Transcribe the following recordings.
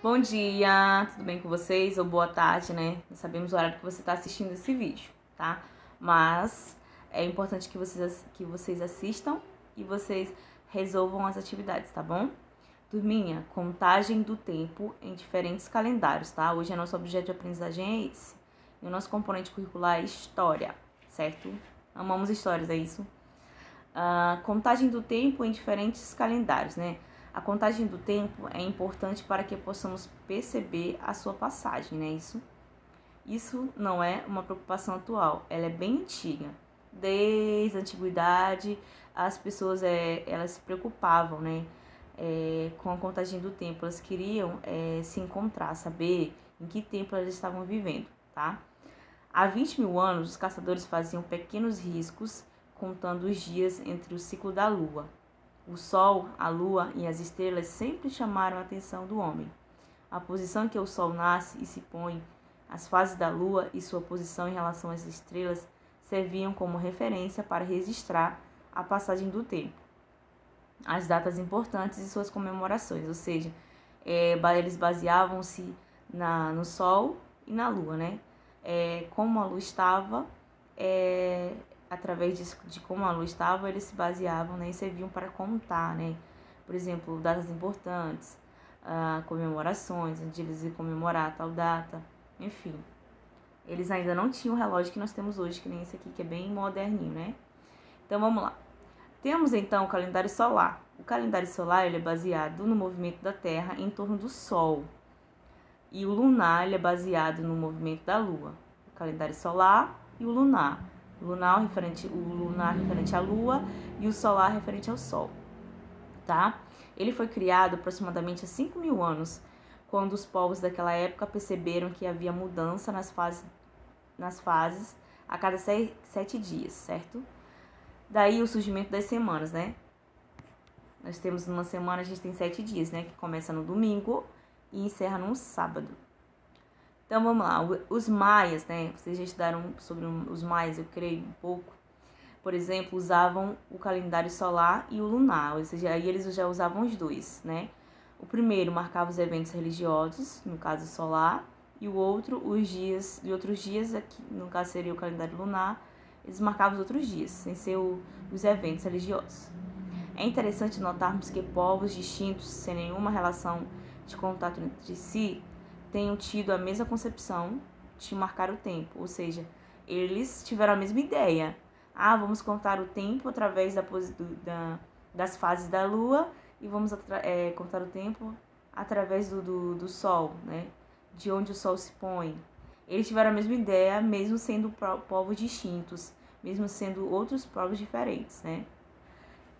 Bom dia, tudo bem com vocês? Ou boa tarde, né? Não sabemos o horário que você está assistindo esse vídeo, tá? Mas é importante que vocês assistam e vocês resolvam as atividades, tá bom? Turminha, contagem do tempo em diferentes calendários, tá? Hoje nosso objeto de aprendizagem é esse. E o nosso componente curricular é história, certo? Amamos histórias, é isso? Contagem do tempo em diferentes calendários, né? A contagem do tempo é importante para que possamos perceber a sua passagem, né? Isso não é uma preocupação atual, ela é bem antiga. Desde a antiguidade, as pessoas elas se preocupavam, né? Com a contagem do tempo, elas queriam se encontrar, saber em que tempo elas estavam vivendo, tá? Há 20 mil anos, os caçadores faziam pequenos riscos contando os dias entre o ciclo da lua. O sol, a lua e as estrelas sempre chamaram a atenção do homem. A posição em que o sol nasce e se põe, as fases da lua e sua posição em relação às estrelas serviam como referência para registrar a passagem do tempo, as datas importantes e suas comemorações, ou seja, eles baseavam-se no sol e na lua, né? Como a lua estava, através de como a lua estava, eles se baseavam, né, e serviam para contar, né? Por exemplo, datas importantes, comemorações, onde eles iam comemorar tal data, enfim. Eles ainda não tinham o relógio que nós temos hoje, que nem esse aqui, que é bem moderninho, né? Então, vamos lá. Temos, então, o calendário solar. O calendário solar ele é baseado no movimento da Terra em torno do Sol. E o lunar ele é baseado no movimento da Lua. O calendário solar e o lunar. O lunar referente à Lua e o solar referente ao Sol. Tá? Ele foi criado aproximadamente há 5 mil anos, quando os povos daquela época perceberam que havia mudança nas fases a cada 7 dias, certo? Daí o surgimento das semanas, né? Nós temos uma semana, a gente tem 7 dias, né? Que começa no domingo e encerra no sábado. Então vamos lá, os maias, né? Vocês já estudaram sobre os maias, eu creio, um pouco. Por exemplo, usavam o calendário solar e o lunar, ou seja, aí eles já usavam os dois, né? O primeiro marcava os eventos religiosos, no caso solar, e o outro, os dias, de outros dias, aqui, no caso seria o calendário lunar, eles marcavam os outros dias, sem ser os eventos religiosos. É interessante notarmos que povos distintos, sem nenhuma relação de contato entre si, tenham tido a mesma concepção de marcar o tempo, ou seja, eles tiveram a mesma ideia. Vamos contar o tempo através das fases da lua e vamos contar o tempo através do sol, né? De onde o sol se põe. Eles tiveram a mesma ideia, mesmo sendo povos distintos, mesmo sendo outros povos diferentes, né?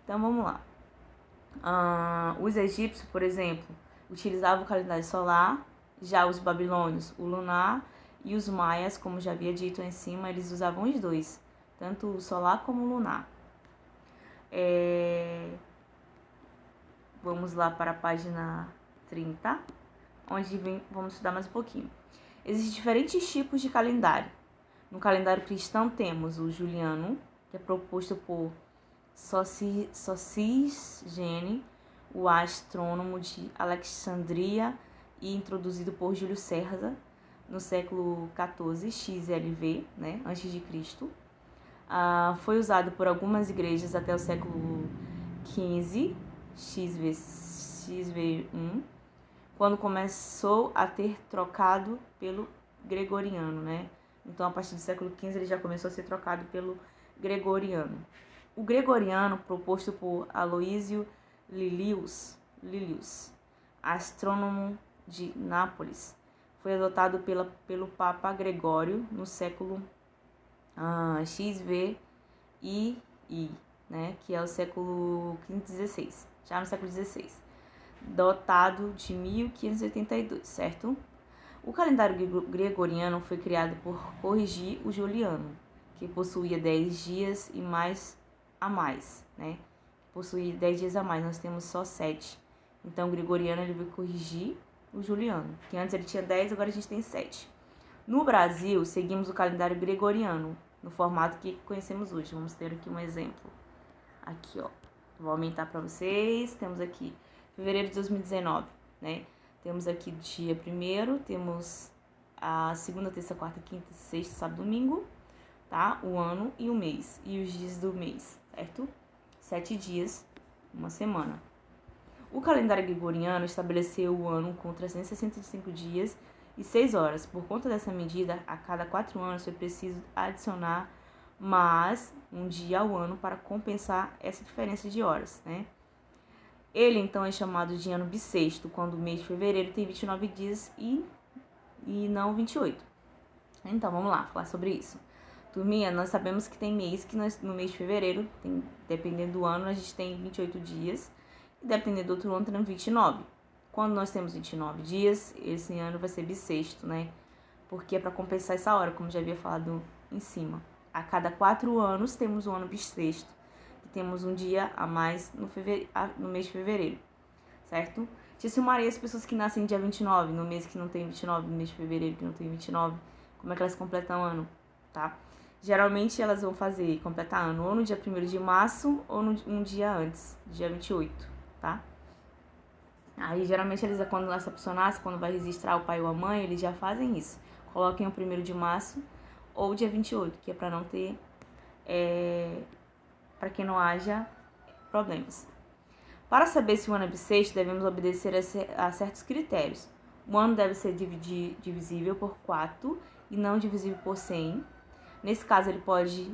Então vamos lá. Os egípcios, por exemplo, utilizavam o calendário solar, já os babilônios o lunar e os maias, como já havia dito em cima, eles usavam os dois, tanto o solar como o lunar. Vamos lá para a página 30, onde vamos estudar mais um pouquinho. Existem diferentes tipos de calendário. No calendário cristão temos o juliano, que é proposto por Sosígene, o astrônomo de Alexandria, e introduzido por Júlio César no século XIV, XLV, né, antes de Cristo. Foi usado por algumas igrejas até o século XV, XV1, quando começou a ter trocado pelo gregoriano, né? Então, a partir do século XV, ele já começou a ser trocado pelo gregoriano. O gregoriano, proposto por Aloísio Lilius, astrônomo de Nápoles, foi adotado pelo Papa Gregório no século XVI, né, que é o século XVI, já no século XVI, dotado de 1582, certo? O calendário gregoriano foi criado por corrigir o juliano, que possuía 10 dias e mais a mais, né? Possuía 10 dias a mais, nós temos só 7. Então, o gregoriano ele veio corrigir o juliano, que antes ele tinha 10, agora a gente tem 7. No Brasil, seguimos o calendário gregoriano, no formato que conhecemos hoje. Vamos ter aqui um exemplo. Aqui, ó. Vou aumentar para vocês. Temos aqui fevereiro de 2019, né? Temos aqui dia 1º, temos a segunda, terça, quarta, quinta, sexta, sábado, domingo, tá? O ano e o mês, e os dias do mês, certo? 7 dias, uma semana. O calendário gregoriano estabeleceu o ano com 365 dias e 6 horas. Por conta dessa medida, a cada 4 anos foi preciso adicionar mais um dia ao ano para compensar essa diferença de horas, né? Ele, então, é chamado de ano bissexto, quando o mês de fevereiro tem 29 dias e não 28. Então, vamos lá, falar sobre isso. Turminha, nós sabemos que tem mês que no mês de fevereiro, dependendo do ano, a gente tem 28 dias. E dependendo do outro ano, tem 29. Quando nós temos 29 dias, esse ano vai ser bissexto, né? Porque é para compensar essa hora, como já havia falado em cima. A cada 4 anos, temos um ano bissexto. Temos um dia a mais no mês de fevereiro, certo? Tia Maria, as pessoas que nascem dia 29, no mês que não tem 29, no mês de fevereiro que não tem 29, como é que elas completam ano, tá? Geralmente elas vão completar ano ou no dia 1º de março ou um dia antes, dia 28, tá? Aí geralmente quando essa pessoa nasce, quando vai registrar o pai ou a mãe, eles já fazem isso. Coloquem o 1º de março ou dia 28, que é para não ter... para que não haja problemas. Para saber se o ano é bissexto, devemos obedecer a certos critérios. O ano deve ser divisível por 4 e não divisível por 100. Nesse caso, ele pode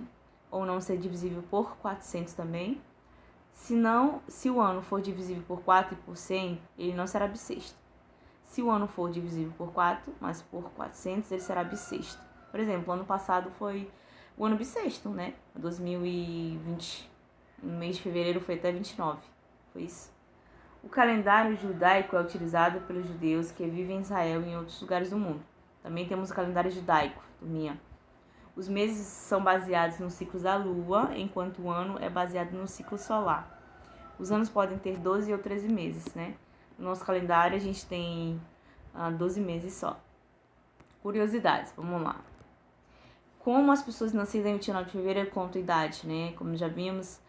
ou não ser divisível por 400 também. Se o ano for divisível por 4 e por 100, ele não será bissexto. Se o ano for divisível por 4, mas por 400, ele será bissexto. Por exemplo, o ano passado foi o ano bissexto, né? 2020, no mês de fevereiro foi até 29, foi isso. O calendário judaico é utilizado pelos judeus que vivem em Israel e em outros lugares do mundo. Também temos o calendário judaico, turminha. Os meses são baseados nos ciclos da lua, enquanto o ano é baseado no ciclo solar. Os anos podem ter 12 ou 13 meses, né? No nosso calendário a gente tem 12 meses só. Curiosidades, vamos lá. Como as pessoas nascidas em 29 de fevereiro contam idade, né? Como já vimos,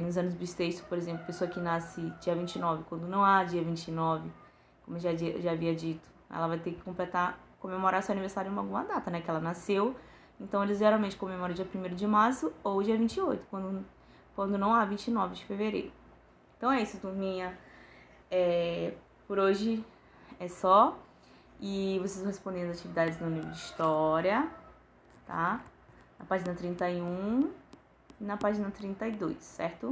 nos anos bissextos, por exemplo, pessoa que nasce dia 29, quando não há dia 29, como já havia dito, ela vai ter que comemorar seu aniversário em alguma data, né? Que ela nasceu. Então, eles geralmente comemoram dia 1º de março ou dia 28, quando não há 29 de fevereiro. Então, é isso, turminha. Por hoje é só. E vocês vão respondendo as atividades no livro de História, tá? Na página 31 e na página 32, certo?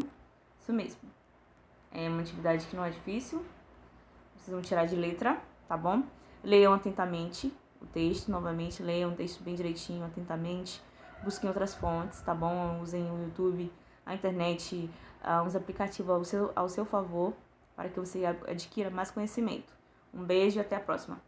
Isso mesmo. É uma atividade que não é difícil. Vocês vão tirar de letra, tá bom? Leiam atentamente o texto, novamente. Leiam o texto bem direitinho, atentamente. Busquem outras fontes, tá bom? Usem o YouTube, a internet, uns aplicativos ao seu favor, para que você adquira mais conhecimento. Um beijo e até a próxima.